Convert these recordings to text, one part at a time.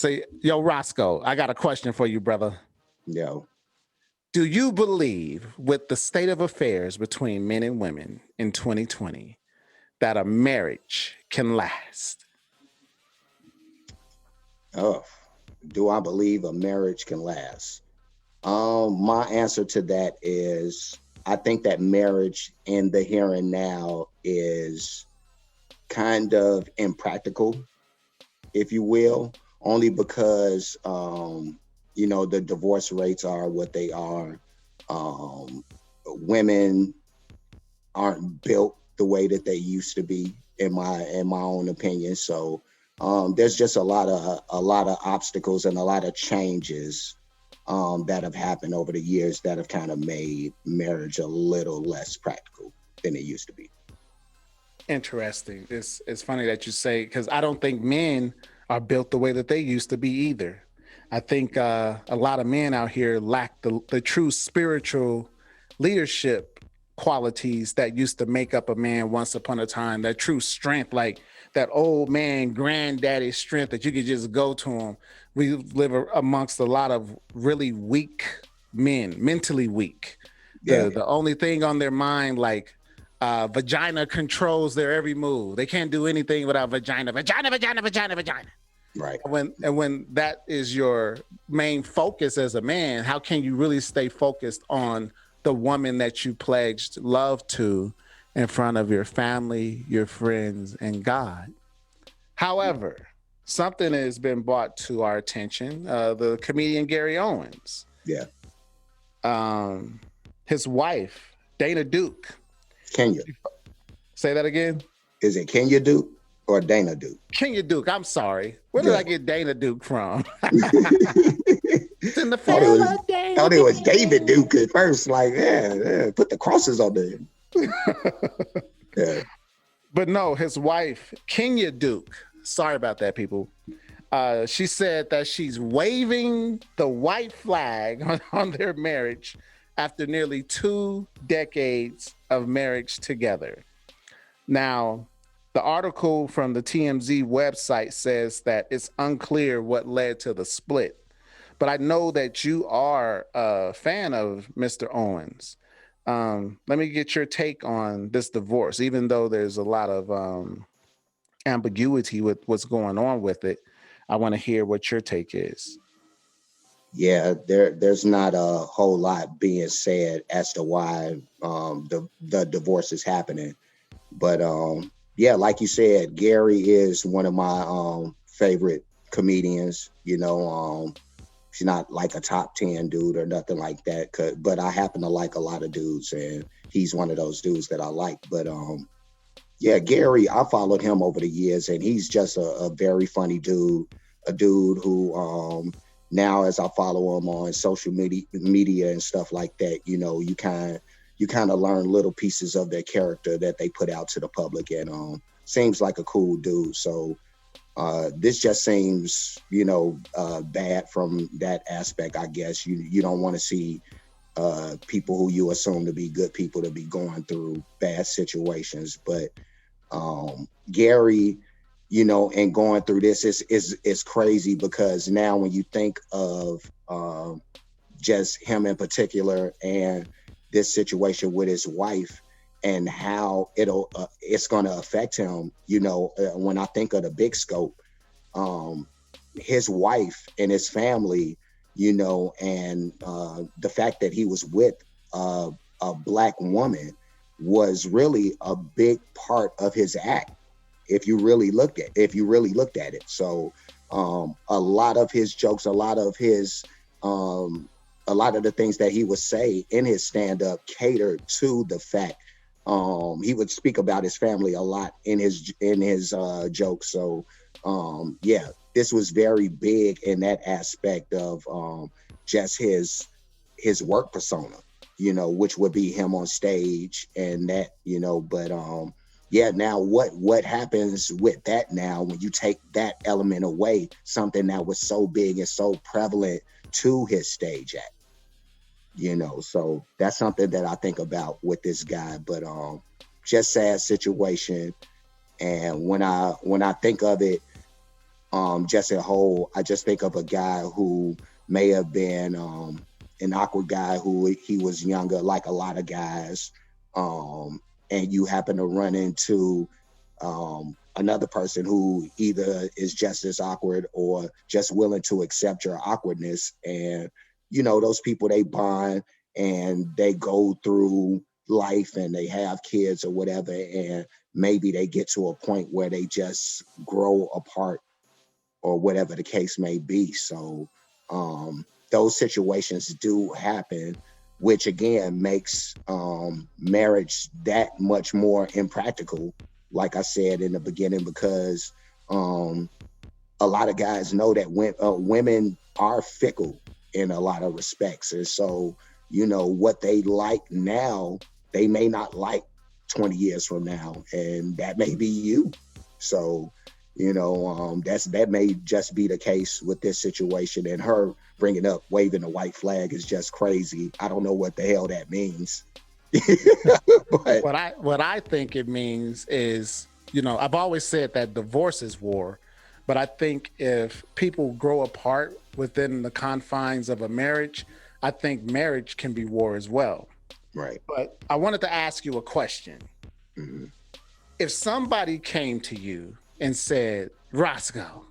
Say, yo, Roscoe, I got a question for you, brother. Yo, Do you believe, with the state of affairs between men and women in 2020, that a marriage can last? oh, do I believe a marriage can last? My answer to that is I think that marriage in the here and now is kind of impractical, if you will, only because the divorce rates are what they are. Women aren't built the way that they used to be, in my own opinion. So there's just a lot of obstacles and a lot of changes that have happened over the years that have kind of made marriage a little less practical than it used to be. Interesting. It's funny that you say, because I don't think men are built the way that they used to be either. I think a lot of men out here lack the true spiritual leadership qualities that used to make up a man once upon a time, that true strength, like that old man granddaddy strength that you could just go to him. We live amongst a lot of really weak men, mentally weak. Yeah, The only thing on their mind, like vagina, controls their every move. They can't do anything without vagina, vagina, vagina, vagina, vagina. right. When that is your main focus as a man, how can you really stay focused on the woman that you pledged love to in front of your family, your friends, and God? However, something has been brought to our attention. The comedian Gary Owens, Yeah. his wife, Dana Duke. Kenya. Say that again. Is it Kenya Duke or Dana Duke? Kenya Duke. I'm sorry. Where did Yeah. I get Dana Duke from? It's in the thought it was fella Dana thought it was Duke. David Duke at first. Like, yeah, put the crosses on there. Yeah. But no, his wife, Kenya Duke. Sorry about that, people. She said that she's waving the white flag on their marriage after nearly 2 decades of marriage together. Now, the article from the TMZ website says that it's unclear what led to the split. But I know that you are a fan of Mr. Owens. Let me get your take on this divorce, even though there's a lot of ambiguity with what's going on with it. I want to hear what your take is. Yeah, there's not a whole lot being said as to why the divorce is happening. But yeah, like you said, Gary is one of my favorite comedians. He's not like a top 10 dude or nothing like that. But I happen to like a lot of dudes, and he's one of those dudes that I like. But yeah, Gary, I followed him over the years, and he's just a very funny dude. A dude who now, as I follow him on social media and stuff like that, you kind of learn little pieces of their character that they put out to the public, and seems like a cool dude. So this just seems, bad from that aspect. I guess you don't want to see people who you assume to be good people to be going through bad situations. But Gary, and going through this is crazy, because now when you think of just him in particular and this situation with his wife and how it's going to affect him, when I think of the big scope, his wife and his family, and the fact that he was with a Black woman was really a big part of his act. If you really looked at it. So a lot of his jokes, a lot of the things that he would say in his stand-up catered to the fact he would speak about his family a lot in his jokes. So yeah, this was very big in that aspect of just his work persona, which would be him on stage and that, but yeah, now what happens with that now when you take that element away, something that was so big and so prevalent to his stage act, so that's something that I think about with this guy. But just sad situation. And when I think of it, just a whole, I just think of a guy who may have been an awkward guy who he was younger, like a lot of guys, and you happen to run into another person who either is just as awkward or just willing to accept your awkwardness. And, those people, they bond and they go through life and they have kids or whatever. And maybe they get to a point where they just grow apart or whatever the case may be. So those situations do happen, which again makes marriage that much more impractical, like I said in the beginning, because a lot of guys know that women are fickle in a lot of respects. And so, what they like now, they may not like 20 years from now, and that may be you. So, that may just be the case with this situation. And her bringing up waving the white flag is just crazy. I don't know what the hell that means. But What I think it means is, I've always said that divorce is war, but I think if people grow apart within the confines of a marriage, I think marriage can be war as well. right. But I wanted to ask you a question. Mhm. If somebody came to you and said, Roscoe,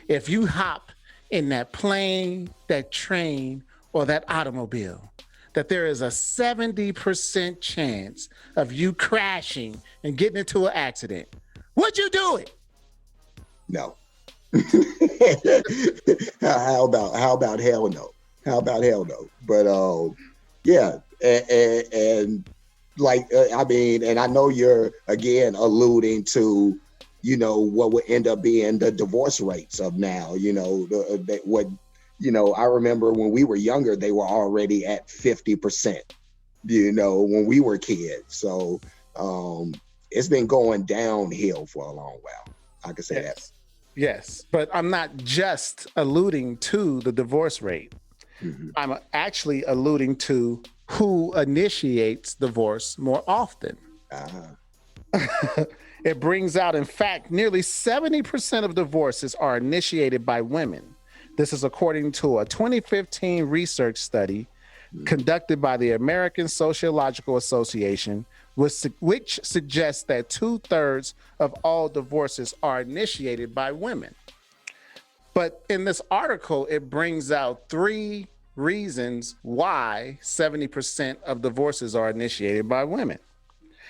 if you hop in that plane, that train, or that automobile, that there is a 70% chance of you crashing and getting into an accident, would you do it? No. How about hell no? How about hell no? But yeah, and like I mean, and I know you're again alluding to what would end up being the divorce rates of now. What I remember when we were younger, they were already at 50%. When we were kids, so it's been going downhill for a long while. I can say that. Yes. Yes. But I'm not just alluding to the divorce rate. Mhm. I'm actually alluding to who initiates divorce more often. Uh-huh. It brings out, in fact, nearly 70% of divorces are initiated by women. This is according to a 2015 research study conducted by the American Sociological Association, which suggests that 2/3 of all divorces are initiated by women. But in this article, it brings out three reasons why 70% of divorces are initiated by women.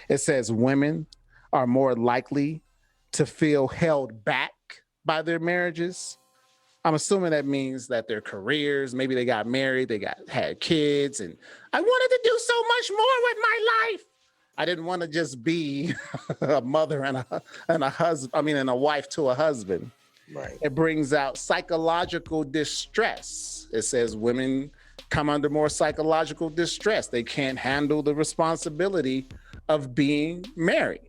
It says women are more likely to feel held back by their marriages. I'm assuming that means that their careers, maybe they got married, had kids, and I wanted to do so much more with my life. I didn't want to just be a mother and a husband. I mean, and a wife to a husband. Right. It brings out psychological distress. It says women come under more psychological distress. They can't handle the responsibility of being married.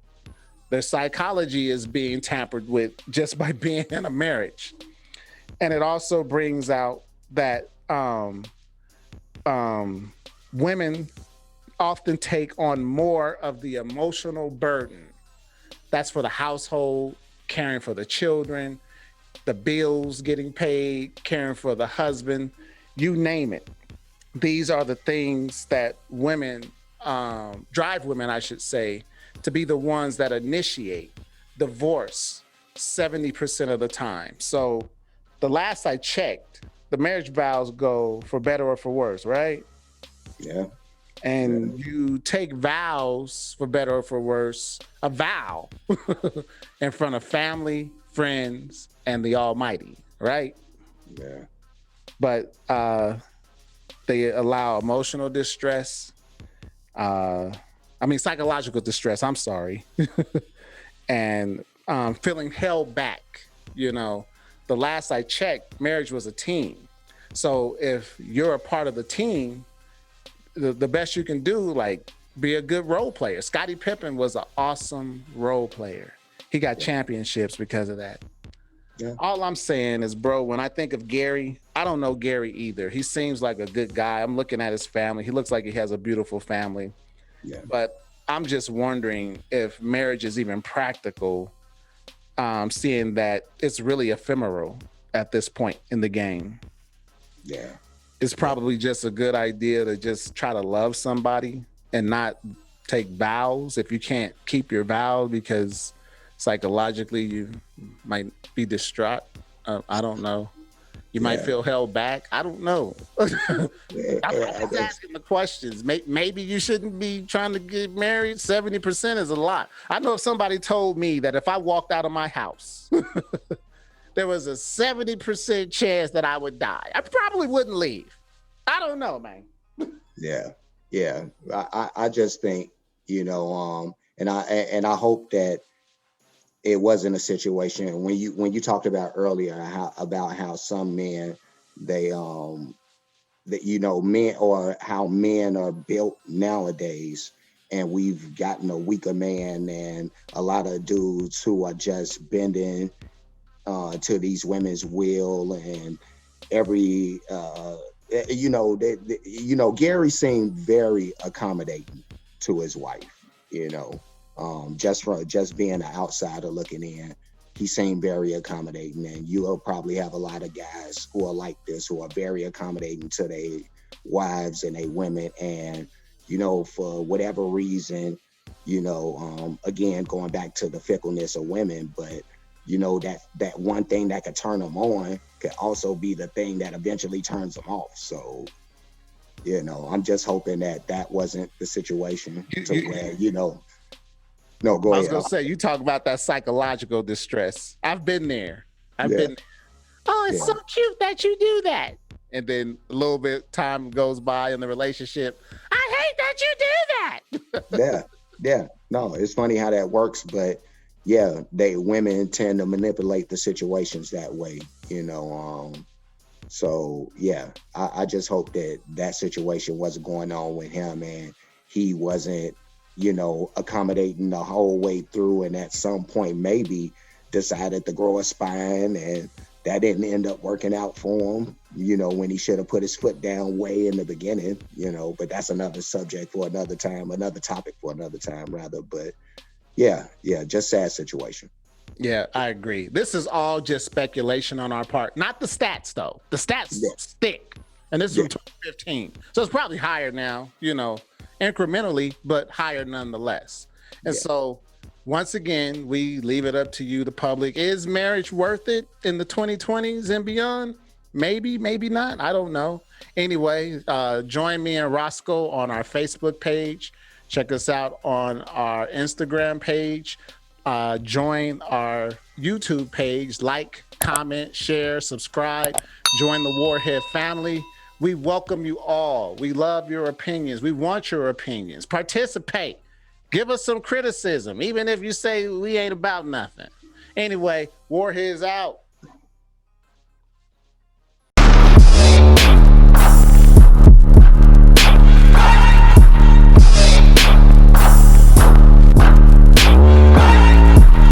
Their psychology is being tampered with just by being in a marriage. And it also brings out that women often take on more of the emotional burden. That's for the household, caring for the children, the bills getting paid, caring for the husband, you name it. These are the things that drive women, I should say, to be the ones that initiate divorce 70% of the time. So the last I checked, the marriage vows go for better or for worse, right? Yeah. And you take vows for better or for worse, a vow in front of family, friends, and the Almighty, right? Yeah. But they allow emotional distress. Psychological distress. I'm sorry, and feeling held back. The last I checked, marriage was a team. So if you're a part of the team, the best you can do, like, be a good role player. Scottie Pippen was an awesome role player. He got championships because of that. Yeah. All I'm saying is, bro, when I think of Gary, I don't know Gary either. He seems like a good guy. I'm looking at his family. He looks like he has a beautiful family. Yeah. But I'm just wondering if marriage is even practical seeing that it's really ephemeral at this point in the game. Yeah. It's probably just a good idea to just try to love somebody and not take vows if you can't keep your vow, because psychologically you might be distraught. I don't know. You might Yeah. feel held back. I don't know. I'm just asking the questions. Maybe you shouldn't be trying to get married. 70% is a lot. I know if somebody told me that if I walked out of my house, there was a 70% chance that I would die, I probably wouldn't leave. I don't know, man. Yeah. Yeah. I just think, and I hope that it wasn't a situation when you talked about earlier how some men they that men, or how men are built nowadays, and we've gotten a weaker man and a lot of dudes who are just bending to these women's will, and every Gary seemed very accommodating to his wife, just being an outsider looking in. He seemed very accommodating, and you'll probably have a lot of guys who are like this, who are very accommodating to their wives and their women, and for whatever reason, again, going back to the fickleness of women, but that one thing that could turn them on could also be the thing that eventually turns them off. So, I'm just hoping that wasn't the situation to where, no, go I was ahead. gonna say, you talk about that psychological distress. I've been there. I've Yeah, been there. Oh, it's yeah, so cute that you do that. And then a little bit time goes by in the relationship. I hate that you do that. yeah, yeah. No, it's funny how that works, but yeah, women tend to manipulate the situations that way, So yeah, I just hope that situation wasn't going on with him, and he wasn't, accommodating the whole way through, and at some point maybe decided to grow a spine, and that didn't end up working out for him, when he should have put his foot down way in the beginning, but that's another subject for another time, another topic for another time rather. But yeah, just sad situation. Yeah, I agree. This is all just speculation on our part. Not the stats, though. The Yeah, stats stick. And this is yeah, from 2015. So it's probably higher now, incrementally, but higher nonetheless. And yeah. so, once again, we leave it up to you, the public. Is marriage worth it in the 2020s and beyond? Maybe, maybe not. I don't know. Anyway, join me and Roscoe on our Facebook page. Check us out on our Instagram page. Join our YouTube page, like, comment, share, subscribe, join the Warhead family. We welcome you all. We love your opinions. We want your opinions. Participate. Give us some criticism, even if you say we ain't about nothing. Anyway, Warheads out.